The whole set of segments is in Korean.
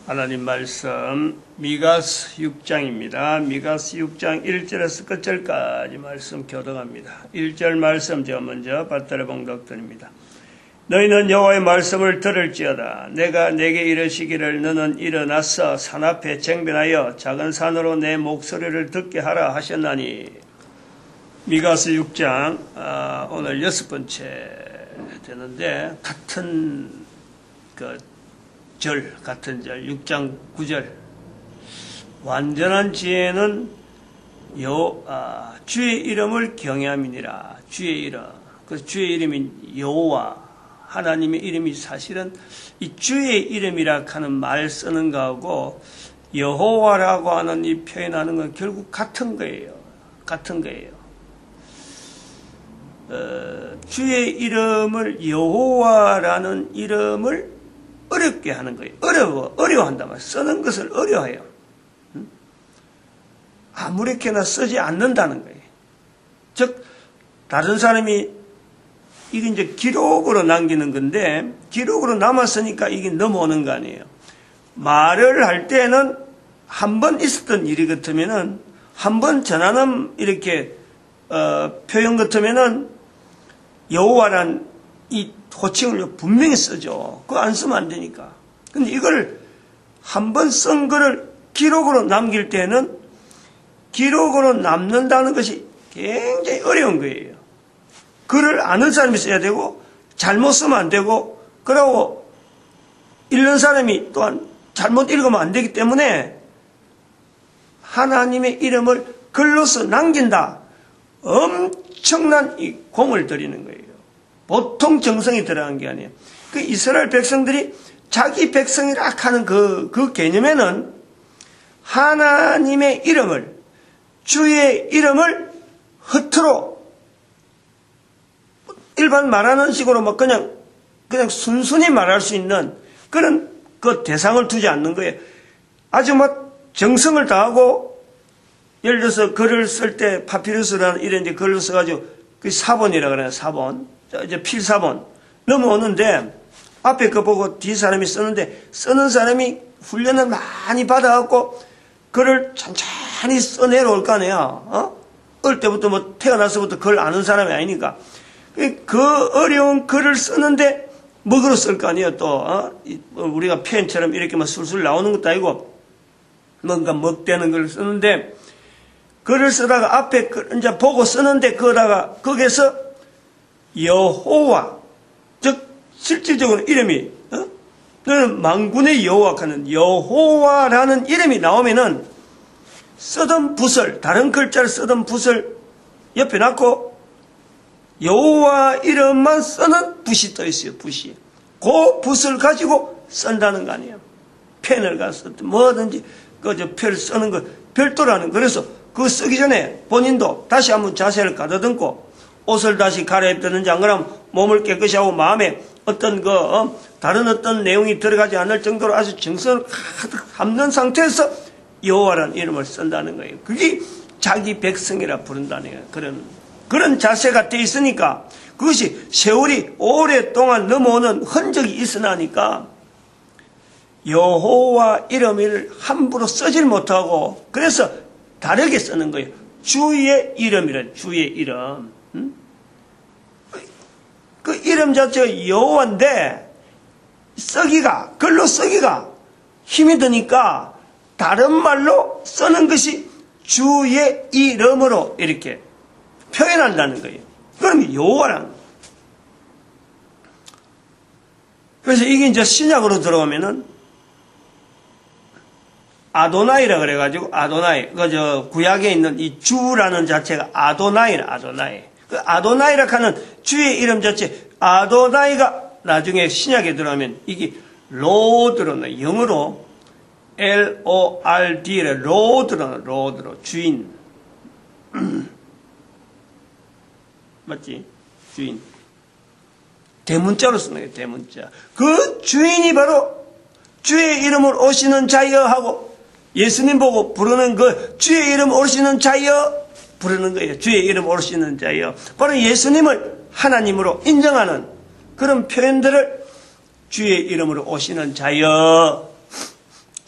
하나님 말씀 미가서 6장입니다. 미가서 6장 1절에서 끝절까지 말씀 교독합니다. 1절 말씀 제가 먼저 받들어 봉독드립니다. 너희는 여호와의 말씀을 들을지어다. 내가 내게 이르시기를 너는 일어나서 산 앞에 쟁변하여 작은 산으로 내 목소리를 듣게 하라 하셨나니. 미가서 6장 오늘 6번째 되는데 같은 같은 절 6장 9절 완전한 지혜는 주의 이름을 경외함이니라. 주의 이름, 그 주의 이름인 여호와 하나님의 이름이 사실은 이 주의 이름이라 하는 말 쓰는 거하고 여호와라고 하는 이 표현하는 건 결국 같은 거예요. 같은 거예요. 주의 이름을 여호와라는 이름을 어렵게 하는 거예요. 어려워한단 말이에요. 쓰는 것을 어려워해요. 아무렇게나 쓰지 않는다는 거예요. 즉, 다른 사람이 이게 이제 기록으로 남기는 건데, 기록으로 남았으니까 이게 넘어오는 거 아니에요. 말을 할 때는 한 번 있었던 일이 같으면은, 한 번 전하는 이렇게, 표현 같으면은, 여호와란 이 호칭을 분명히 쓰죠. 그거 안 쓰면 안 되니까. 근데 이걸 한 번 쓴 거를 기록으로 남길 때는 기록으로 남는다는 것이 굉장히 어려운 거예요. 글을 아는 사람이 써야 되고 잘못 쓰면 안 되고 그러고 읽는 사람이 또한 잘못 읽으면 안 되기 때문에 하나님의 이름을 글로서 남긴다. 엄청난 이 공을 들이는 거예요. 보통 정성이 들어간 게 아니에요. 그 이스라엘 백성들이 자기 백성이라 하는 그 개념에는 하나님의 이름을, 주의 이름을 허투루 일반 말하는 식으로 뭐 그냥 순순히 말할 수 있는 그런 그 대상을 두지 않는 거예요. 아주 뭐 정성을 다하고 예를 들어서 글을 쓸 때 파피루스라는 이런 이제 글을 써가지고 그 사본이라 그래요. 사본. 이제 필사본 넘어오는데 앞에 거 보고 뒤 사람이 쓰는데 쓰는 사람이 훈련을 많이 받아갖고 글을 천천히 써내려올 거 아니야. 어릴 때부터 뭐 태어나서부터 글 아는 사람이 아니니까 그 어려운 글을 쓰는데 먹으로 쓸 거 아니에요. 또 우리가 표현처럼 이렇게 막 술술 나오는 것도 아니고 뭔가 먹대는 걸 쓰는데 글을 쓰다가 앞에 이제 보고 쓰는데 거기서 여호와, 즉 실질적으로 이름이 너는 만군의 여호와 하는 여호와라는 이름이 나오면은 쓰던 붓을 다른 글자를 쓰던 붓을 옆에 놨고 여호와 이름만 쓰는 붓이 떠 있어요. 붓이 그 붓을 가지고 쓴다는 거 아니에요. 펜을 가서 뭐든지 별 쓰는 거 별도라는. 그래서 그거 쓰기 전에 본인도 다시 한번 자세를 가다듬고 옷을 다시 갈아입든지 안 그러면 몸을 깨끗이 하고 마음에 어떤 다른 어떤 내용이 들어가지 않을 정도로 아주 정성을 가득 담는 상태에서 여호와라는 이름을 쓴다는 거예요. 그게 자기 백성이라 부른다는 거예요. 그런 자세가 돼 있으니까 그것이 세월이 오랫동안 넘어오는 흔적이 있으나니까 여호와 이름을 함부로 쓰질 못하고 그래서 다르게 쓰는 거예요. 주의 이름이란 주의 이름. 그 이름 자체가 여호와인데 글로 쓰기가 힘이 드니까 다른 말로 쓰는 것이 주의 이름으로 이렇게 표현한다는 거예요. 그러면 여호와라는 거예요. 그래서 이게 이제 신약으로 들어오면은 아도나이라 그래가지고 아도나이 구약에 있는 이 주라는 자체가 아도나이. 그 아도나이라 하는 주의 이름 자체 아도나이가 나중에 신약에 들어가면 이게 로드로 영어로 L-O-R-D래 로드로 주인 맞지? 주인 대문자로 쓰는 거예요. 대문자. 그 주인이 바로 주의 이름을 오시는 자여 하고 예수님 보고 부르는 그 주의 이름 오시는 자여 부르는 거예요. 주의 이름 오시는 자여. 바로 예수님을 하나님으로 인정하는 그런 표현들을 주의 이름으로 오시는 자여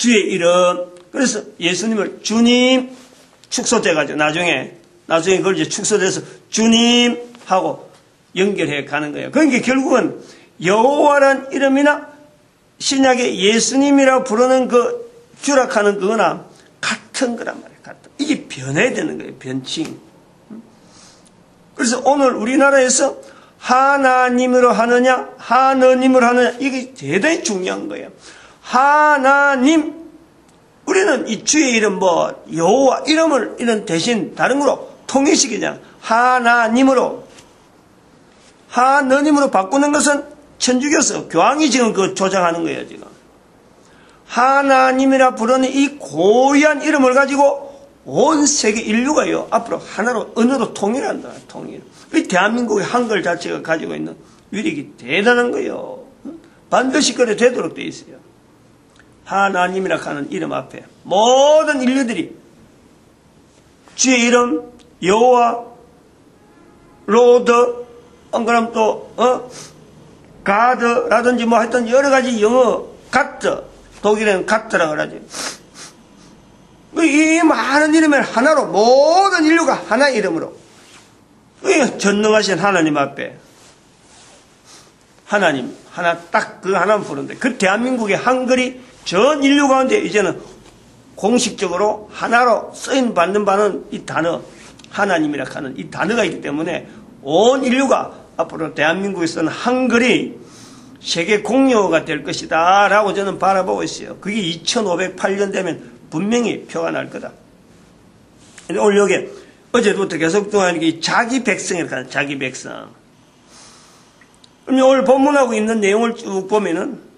주의 이름. 그래서 예수님을 주님 축소돼가지고 나중에 그걸 이제 축소돼서 주님 하고 연결해 가는 거예요. 그러니까 결국은 여호와란 이름이나 신약의 예수님이라고 부르는 그 규락하는 그거나 같은 거란 말이에요. 같은. 이게 변해야 되는 거예요. 변칭. 그래서 오늘 우리나라에서 하나님으로 하느냐 하느님으로 하느냐 이게 대단히 중요한 거예요. 하나님, 우리는 이 주의 이름 뭐 여호와 이름을 이런 대신 다른 거로 통일시키잖아. 하나님으로 바꾸는 것은 천주교에서 교황이 지금 그 조장하는 거예요. 지금 하나님이라 부르는 이 고유한 이름을 가지고 온 세계 인류가요 앞으로 하나로 언어로 통일한다. 통일. 이 대한민국의 한글 자체가 가지고 있는 위력이 대단한 거예요. 반드시 그래 되도록 돼 있어요. 하나님이라 하는 이름 앞에 모든 인류들이 주의 이름 여호와 로드 안 그러면 또 가드라든지 뭐 하여튼 여러 가지 영어 가트 독일에는 가트라고 그러지. 이 많은 이름을 하나로 모든 인류가 하나 이름으로 전능하신 하나님 앞에 하나님 하나 딱 그 하나만 부르는데 그 대한민국의 한글이 전 인류 가운데 이제는 공식적으로 하나로 쓰임 받는 바는 이 단어 하나님이라 하는 이 단어가 있기 때문에 온 인류가 앞으로 대한민국에 쓰는 한글이 세계 공용어가 될 것이다 라고 저는 바라보고 있어요. 그게 2508년 되면 분명히 표가 날 거다. 오늘 여기 어제부터 계속 동안 자기 백성이라고 하는 자기 백성. 오늘 본문하고 있는 내용을 쭉 보면은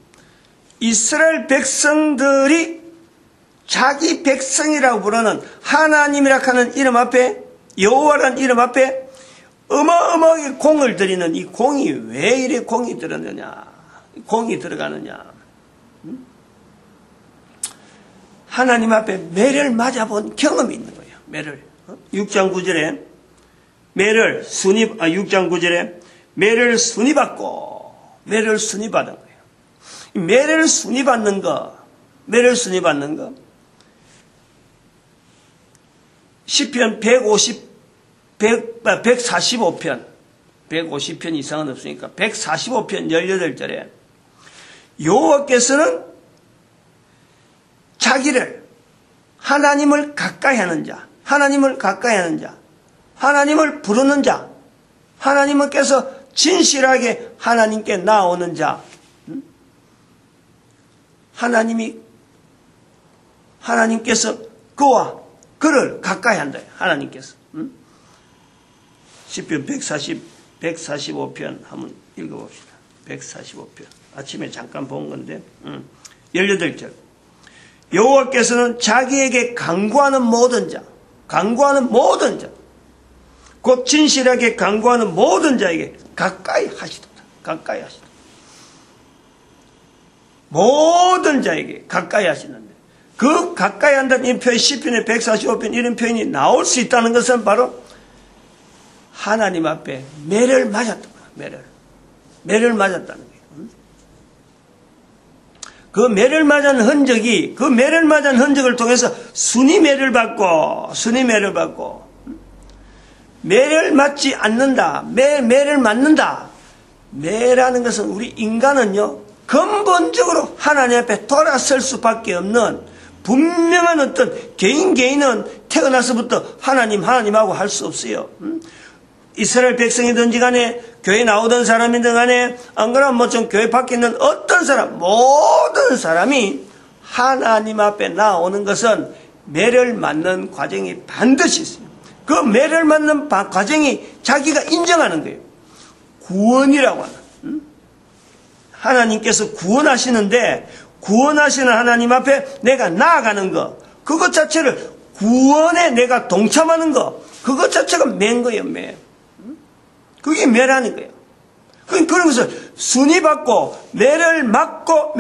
이스라엘 백성들이 자기 백성이라고 부르는 하나님이라 하는 이름 앞에 여호와라는 이름 앞에 어마어마하게 공을 들이는 이 공이 왜 이래 공이 들었느냐 공이 들어가느냐 하나님 앞에 매를 맞아본 경험이 있는 거예요. 매를 6장 9절에 매를 순위 6장 9절에 매를 순위받고 매를 순위받은 거예요. 매를 순위받는 거 시편 145편 이상은 없으니까 145편 18절에 여호와께서는 자기를 하나님을 가까이 하는 자, 하나님을 부르는 자, 하나님께서 진실하게 하나님께 나오는 자, 하나님께서 그를 가까이 한다. 하나님께서. 시편 145편 한번 읽어봅시다. 145편. 아침에 잠깐 본 건데 18절. 여호와께서는 자기에게 간구하는 모든 자, 곧 진실하게 간구하는 모든 자에게 가까이 하시도다. 모든 자에게 가까이 하시는데 그 가까이 한다는 이 표현 시편의 145편 이런 표현이 나올 수 있다는 것은 바로 하나님 앞에 매를 맞았던 거야. 매를 맞았다는 거예요. 그 매를 맞은 흔적을 통해서 순위 매를 받고 매를 맞지 않는다. 매를 맞는다. 매라는 것은 우리 인간은요 근본적으로 하나님 앞에 돌아설 수밖에 없는 분명한 어떤 개인은 태어나서부터 하나님하고 할 수 없어요. 이스라엘 백성이든지 간에 교회 나오던 사람이든 간에 안 그러면 뭐 좀 교회 밖에 있는 어떤 사람 모든 사람이 하나님 앞에 나오는 것은 매를 맞는 과정이 반드시 있어요. 그 매를 맞는 과정이 자기가 인정하는 거예요. 구원이라고 하는. 하나님께서 구원하시는데 구원하시는 하나님 앞에 내가 나아가는 것 그것 자체를 구원에 내가 동참하는 것 그것 자체가 매인 거예요. 매. 그게 매라는 거예요. 그런 것을 순위받고 매를 받고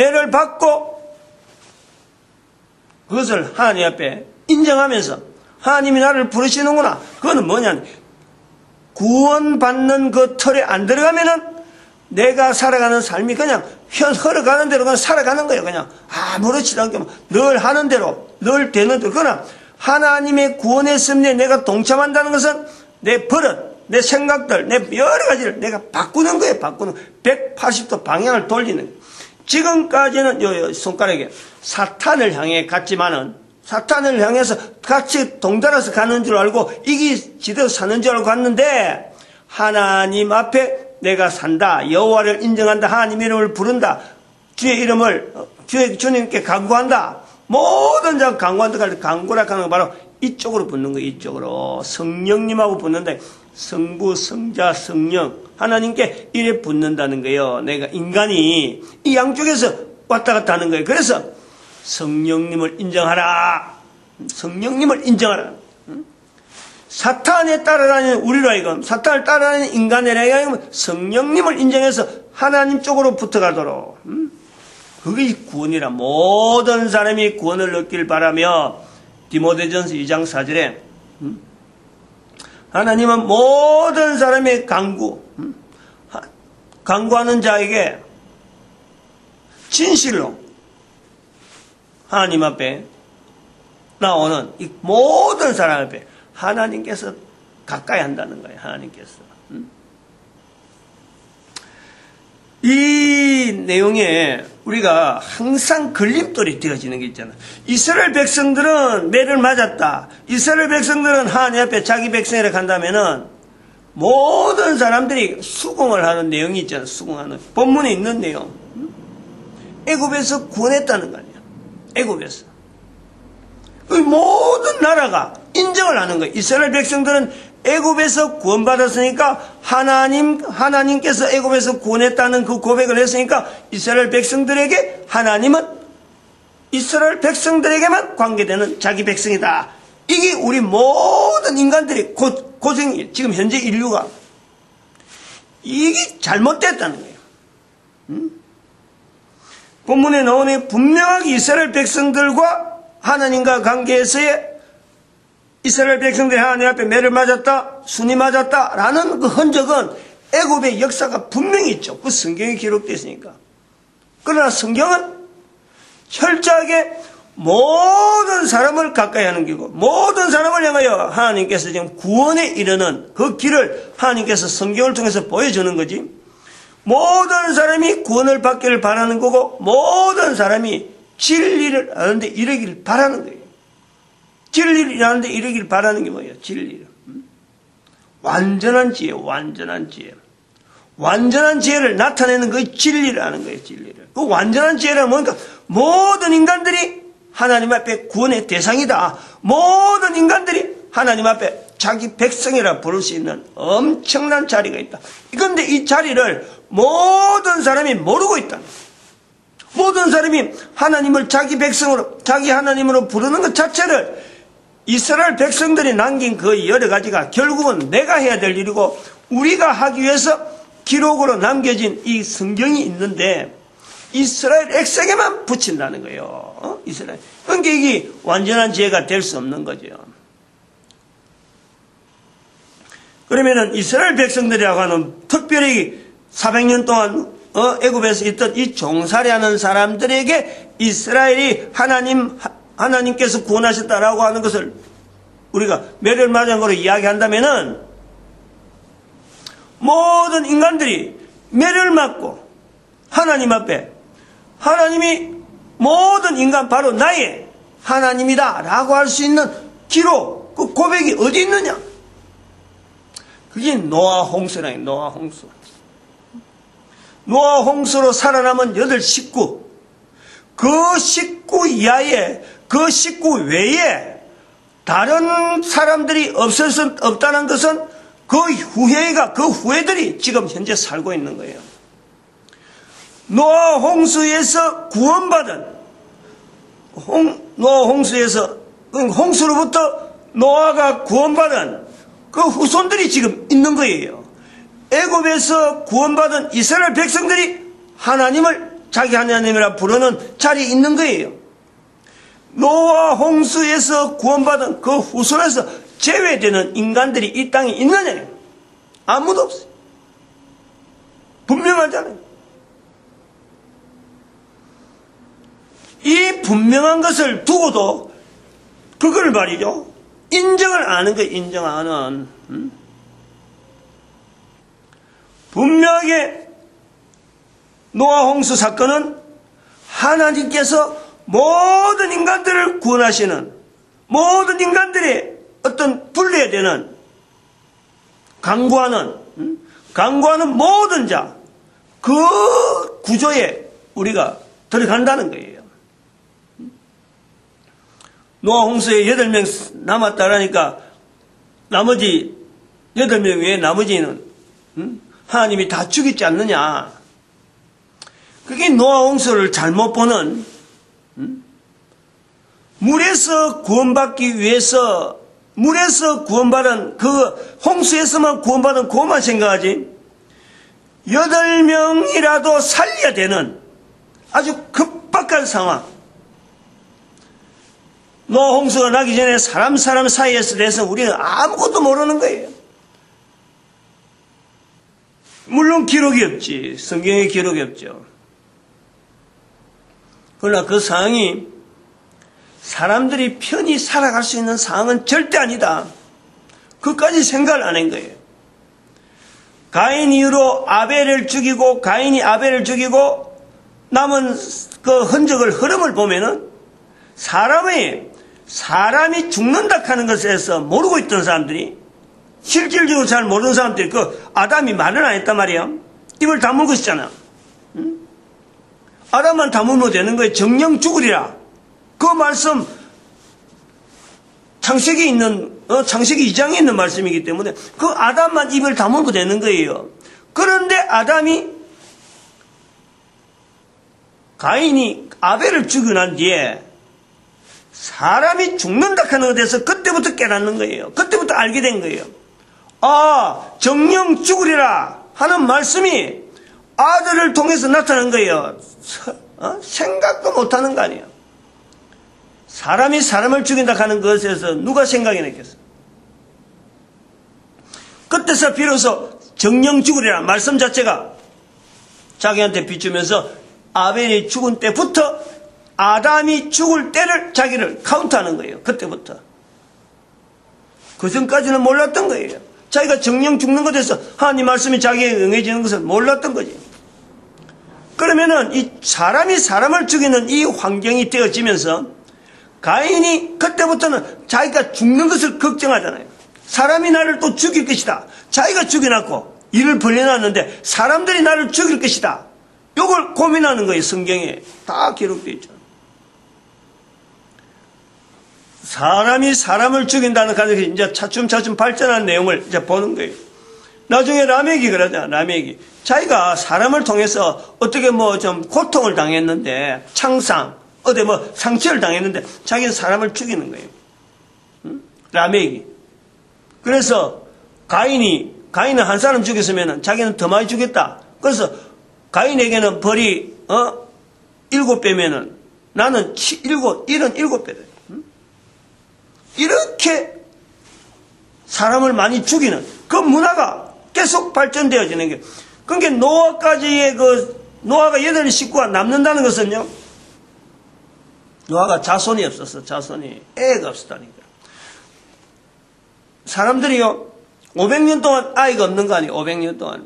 그것을 하나님 앞에 인정하면서 하나님이 나를 부르시는구나. 그거는 뭐냐 구원받는 그 틀에 안 들어가면은 내가 살아가는 삶이 그냥 흘러가는 대로 그냥 살아가는 거예요. 그냥 아무렇지도 않게 늘 하는 대로, 늘 되는 대로. 그러나 하나님의 구원의 섭리에 내가 동참한다는 것은 내 버릇, 내 생각들, 내 여러 가지를 내가 바꾸는 거예요. 바꾸는 180도 방향을 돌리는 거예요. 지금까지는 요 손가락에 사탄을 향해 갔지만은 사탄을 향해서 같이 동달아서 가는 줄 알고 이기지대로 사는 줄 알고 갔는데 하나님 앞에 내가 산다. 여호와를 인정한다. 하나님 이름을 부른다. 주의 이름을 주님께 간구한다. 모든 자 간구한다. 간구라 하는 거 바로 이쪽으로 붙는 거예요. 이쪽으로 성령님하고 붙는다. 성부, 성자, 성령 하나님께 이래 붙는다는 거예요. 내가 인간이 이 양쪽에서 왔다 갔다 하는 거예요. 그래서 성령님을 인정하라. 성령님을 인정하라. 사탄에 따라다니는 우리로 하여금 사탄을 따라다니는 인간에 하여금 성령님을 인정해서 하나님 쪽으로 붙어가도록 그게 구원이라. 모든 사람이 구원을 얻길 바라며 디모데전서 2장 4절에 하나님은 모든 사람의 간구하는 자에게 진실로 하나님 앞에 나오는 이 모든 사람 앞에 하나님께서 가까이 한다는 거예요. 하나님께서. 이 내용에 우리가 항상 걸림돌이 되어지는 게 있잖아요. 이스라엘 백성들은 매를 맞았다. 이스라엘 백성들은 하나님 앞에 자기 백성이라 간다면은 모든 사람들이 수긍을 하는 내용이 있잖아요. 수긍하는. 본문에 있는 내용. 애굽에서 구원했다는 거 아니에요. 애굽에서. 모든 나라가 인정을 하는 거예요. 이스라엘 백성들은 애굽에서 구원받았으니까 하나님께서 애굽에서 구원했다는 그 고백을 했으니까 이스라엘 백성들에게 하나님은 이스라엘 백성들에게만 관계되는 자기 백성이다. 이게 우리 모든 인간들이 고생이에요. 지금 현재 인류가 이게 잘못됐다는 거예요. 본문에 나오는 분명하게 이스라엘 백성들과 하나님과 관계에서의 이스라엘 백성들이 하나님 앞에 매를 맞았다, 순이 맞았다라는 그 흔적은 애굽의 역사가 분명히 있죠. 그 성경에 기록되어 있으니까. 그러나 성경은 철저하게 모든 사람을 가까이 하는 길이고 모든 사람을 향하여 하나님께서 지금 구원에 이르는 그 길을 하나님께서 성경을 통해서 보여주는 거지. 모든 사람이 구원을 받기를 바라는 거고 모든 사람이 진리를 아는데 이르기를 바라는 거예요. 진리를 아는데 이르기를 바라는 게 뭐예요? 진리를. 완전한 지혜, 완전한 지혜. 완전한 지혜를 나타내는 그 진리를 아는 거예요. 진리를. 그 완전한 지혜는 뭔가 모든 인간들이 하나님 앞에 구원의 대상이다. 모든 인간들이 하나님 앞에 자기 백성이라 부를 수 있는 엄청난 자리가 있다. 그런데 이 자리를 모든 사람이 모르고 있다. 모든 사람이 하나님을 자기 백성으로, 자기 하나님으로 부르는 것 자체를 이스라엘 백성들이 남긴 그 여러 가지가 결국은 내가 해야 될 일이고 우리가 하기 위해서 기록으로 남겨진 이 성경이 있는데 이스라엘 백성에만 붙인다는 거예요. 이스라엘. 그러니까 이게 완전한 지혜가 될 수 없는 거죠. 그러면은 이스라엘 백성들이라고 하는 특별히 400년 동안 애굽에서 있던 이 종살이하는 사람들에게 이스라엘이 하나님께서 구원하셨다라고 하는 것을 우리가 매를 맞은 거로 이야기한다면은 모든 인간들이 매를 맞고 하나님 앞에 하나님이 모든 인간 바로 나의 하나님이다 라고 할 수 있는 기록, 그 고백이 어디 있느냐? 그게 노아 홍수라니. 노아 홍수. 노아 홍수로 살아남은 8 식구, 그 식구 이하에, 그 식구 외에 다른 사람들이 없을 수 없다는 것은 그 후예들이 지금 현재 살고 있는 거예요. 노아 홍수에서 구원받은, 노아 홍수에서, 홍수로부터 노아가 구원받은 그 후손들이 지금 있는 거예요. 애굽에서 구원받은 이스라엘 백성들이 하나님을 자기 하나님이라 부르는 자리에 있는 거예요. 노아 홍수에서 구원받은 그 후손에서 제외되는 인간들이 이 땅에 있느냐? 아무도 없어요. 분명하잖아요. 이 분명한 것을 두고도 그걸 말이죠. 인정을 안 하는 거예요. 인정 안 하는. 분명하게 노아 홍수 사건은 하나님께서 모든 인간들을 구원하시는, 모든 인간들이 어떤 분리해야 되는, 강구하는 모든 자, 그 구조에 우리가 들어간다는 거예요. 노아 홍수에 8명 남았다라니까 나머지 8명 외에 나머지는 하나님이 다 죽이지 않느냐. 그게 노아 홍수를 잘못 보는, 물에서 구원받기 위해서 물에서 구원받은 그 홍수에서만 구원받은 그것만 생각하지 8명이라도 살려야 되는 아주 급박한 상황. 노아 홍수가 나기 전에 사람 사이에서 대해서 우리는 아무것도 모르는 거예요. 물론 기록이 없지. 성경에 기록이 없죠. 그러나 그 상황이 사람들이 편히 살아갈 수 있는 상황은 절대 아니다. 그까지 생각을 안 한 거예요. 가인 이후로 가인이 아벨을 죽이고 남은 그 흐름을 보면은 사람이 죽는다 하는 것에 대해서 모르고 있던 사람들이, 실질적으로 잘 모르는 사람들이 그 아담이 말을 안 했단 말이야. 입을 다문 것이잖아. 아담만 다물면 되는 거예요. 정령 죽으리라. 그 말씀 창세기 2장에 있는 말씀이기 때문에 그 아담만 입을 다물고 되는 거예요. 그런데 가인이 아벨을 죽이고 난 뒤에 사람이 죽는다 하는 것에 대해서 그때부터 깨닫는 거예요. 그때부터 알게 된 거예요. 아, 정령 죽으리라 하는 말씀이 아들을 통해서 나타난 거예요. 생각도 못하는 거 아니에요. 사람이 사람을 죽인다 하는 것에서 누가 생각해냈겠어? 그때서 비로소 정령 죽으리라 말씀 자체가 자기한테 비추면서 아벨이 죽은 때부터 아담이 죽을 때를 자기를 카운트하는 거예요. 그때부터. 그 전까지는 몰랐던 거예요. 자기가 정령 죽는 것에 대해서 하나님 말씀이 자기에게 응해지는 것을 몰랐던 거지. 그러면은 이 사람이 사람을 죽이는 이 환경이 되어지면서 가인이 그때부터는 자기가 죽는 것을 걱정하잖아요. 사람이 나를 또 죽일 것이다. 자기가 죽여놨고 일을 벌려놨는데 사람들이 나를 죽일 것이다. 이걸 고민하는 거예요. 성경에 다 기록되어 있죠. 사람이 사람을 죽인다는 가정이 이제 차츰차츰 발전한 내용을 이제 보는 거예요. 나중에 라멕이 그러잖아. 라멕이 자기가 사람을 통해서 어떻게 좀 고통을 당했는데, 창상, 어디 상처를 당했는데 자기는 사람을 죽이는 거예요. 라멕이. 그래서 가인은 한 사람 죽였으면 자기는 더 많이 죽였다. 그래서 가인에게는 벌이 7배면은 나는 7배다. 이렇게 사람을 많이 죽이는 그 문화가 계속 발전되어지는 게. 그러니까 노아가 8 식구가 남는다는 것은요, 노아가 자손이 없었어. 애가 없었다니까. 사람들이요 500년 동안 아이가 없는 거 아니에요. 500년 동안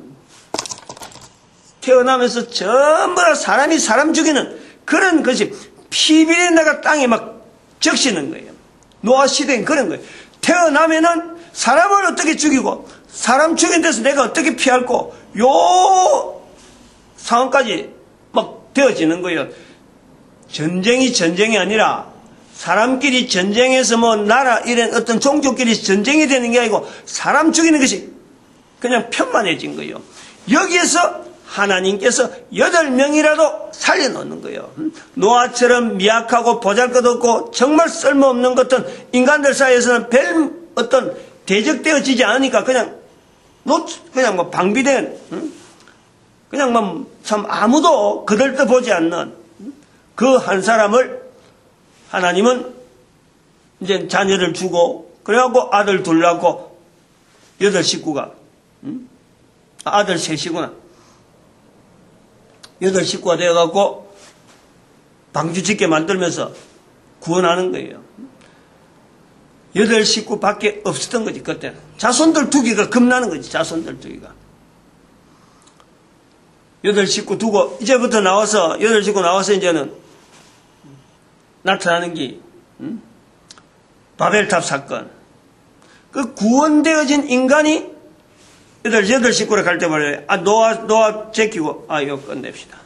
태어나면서 전부 다 사람이 사람 죽이는 그런 것이 피비린내가 땅에 막 적시는 거예요. 노아 시대엔 그런 거예요. 태어나면은 사람을 어떻게 죽이고 사람 죽인 데서 내가 어떻게 피할고 요 상황까지 막 되어지는 거예요. 전쟁이 아니라 사람끼리 전쟁에서 나라 이런 어떤 종족끼리 전쟁이 되는 게 아니고 사람 죽이는 것이 그냥 편만해진 거예요. 여기에서 하나님께서 8명이라도 살려놓는 거예요. 노아처럼 미약하고 보잘것없고 정말 쓸모없는 것은 인간들 사이에서는 별 어떤 대적되어지지 않으니까 그냥 방비된, 그냥 참 아무도 거들떠보지 않는 그 한 사람을 하나님은 이제 자녀를 주고, 그래갖고 아들 둘 낳고 8 식구가, 아들 3이구나. 8 식구가 되어갖고 방주 짓게 만들면서 구원하는 거예요. 8식구밖에 없었던 거지, 그때는. 자손들 두기가 겁나는 거지, 자손들 두기가. 8식구 두고, 이제부터 나와서, 8식구 나와서 이제는 나타나는 게, 바벨탑 사건. 그 구원되어진 인간이 8식구를 갈 때 말이에요. 노아 제끼고, 이거 끝냅시다.